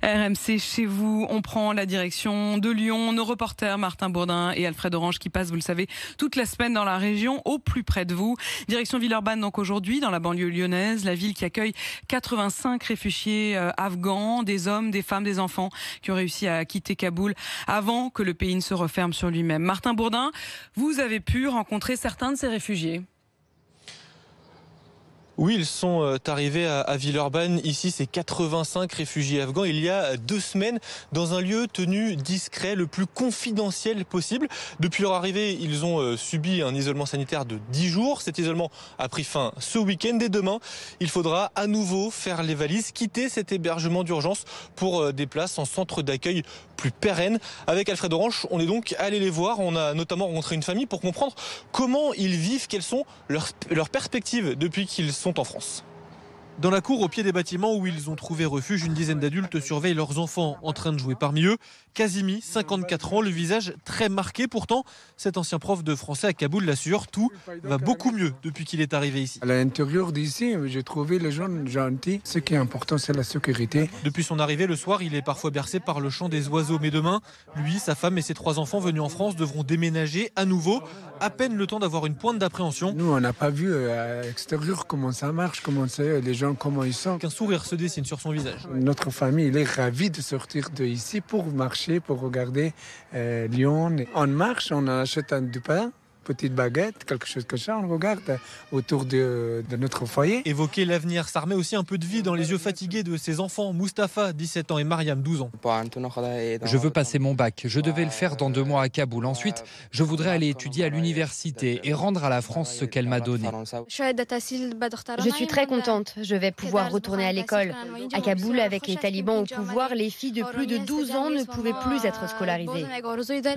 RMC chez vous, on prend la direction de Lyon. Nos reporters Martin Bourdin et Alfred Orange qui passent, vous le savez, toute la semaine dans la région, au plus près de vous. Direction Villeurbanne donc aujourd'hui, dans la banlieue lyonnaise, la ville qui accueille 85 réfugiés afghans, des hommes, des femmes, des enfants qui ont réussi à quitter Kaboul avant que le pays ne se referme sur lui-même. Martin Bourdin, vous avez pu rencontrer certains de ces réfugiés. Oui, ils sont arrivés à Villeurbanne. Ici, c'est 85 réfugiés afghans. Il y a 2 semaines, dans un lieu tenu discret, le plus confidentiel possible. Depuis leur arrivée, ils ont subi un isolement sanitaire de 10 jours. Cet isolement a pris fin ce week-end. Dès demain, il faudra à nouveau faire les valises, quitter cet hébergement d'urgence pour des places en centre d'accueil plus pérennes. Avec Alfred Orange, on est donc allé les voir. On a notamment rencontré une famille pour comprendre comment ils vivent, quelles sont leurs perspectives depuis qu'ils sont en France. Dans la cour, au pied des bâtiments où ils ont trouvé refuge, une dizaine d'adultes surveillent leurs enfants en train de jouer. Parmi eux, Kazimi, 54 ans, le visage très marqué. Pourtant, cet ancien prof de français à Kaboul l'assure, tout va beaucoup mieux depuis qu'il est arrivé ici. À l'intérieur d'ici, j'ai trouvé les gens gentils. Ce qui est important, c'est la sécurité. Depuis son arrivée, le soir, il est parfois bercé par le chant des oiseaux. Mais demain, lui, sa femme et ses 3 enfants venus en France devront déménager à nouveau. À peine le temps d'avoir une pointe d'appréhension. Nous, on n'a pas vu à l'extérieur comment ça marche, comment c'est, les gens, comment ils sont. Qu'un sourire se dessine sur son visage. Notre famille, elle est ravie de sortir d'ici pour marcher, pour regarder Lyon. On marche, on achète du pain, petite baguette, quelque chose comme ça, on regarde autour de notre foyer. Évoquer l'avenir, ça remet aussi un peu de vie dans les yeux fatigués de ses enfants. Mustapha, 17 ans, et Mariam, 12 ans. Je veux passer mon bac. Je devais le faire dans 2 mois à Kaboul. Ensuite, je voudrais aller étudier à l'université et rendre à la France ce qu'elle m'a donné. Je suis très contente. Je vais pouvoir retourner à l'école. À Kaboul, avec les talibans au pouvoir, les filles de plus de 12 ans ne pouvaient plus être scolarisées.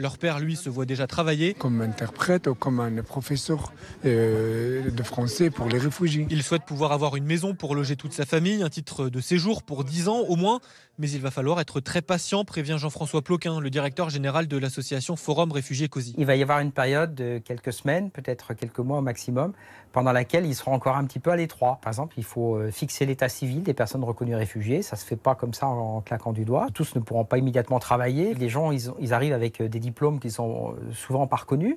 Leur père, lui, se voit déjà travailler. Comme interprète ou comme un professeur de français pour les réfugiés. Il souhaite pouvoir avoir une maison pour loger toute sa famille, un titre de séjour pour 10 ans au moins. Mais il va falloir être très patient, prévient Jean-François Ploquin, le directeur général de l'association Forum Réfugiés COSI. Il va y avoir une période de quelques semaines, peut-être quelques mois au maximum, pendant laquelle ils seront encore un petit peu à l'étroit. Par exemple, il faut fixer l'état civil des personnes reconnues réfugiées. Ça ne se fait pas comme ça en claquant du doigt. Tous ne pourront pas immédiatement travailler. Les gens, ils arrivent avec des diplômes qui sont souvent pas reconnus.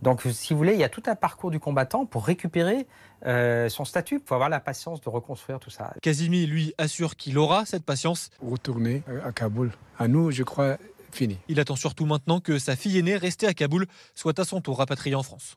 Donc, si vous voulez, il y a tout un parcours du combattant pour récupérer son statut. Il faut avoir la patience de reconstruire tout ça. Kazimi, lui, assure qu'il aura cette patience. Retourner à Kaboul, à nous, je crois, fini. Il attend surtout maintenant que sa fille aînée, restée à Kaboul, soit à son tour rapatriée en France.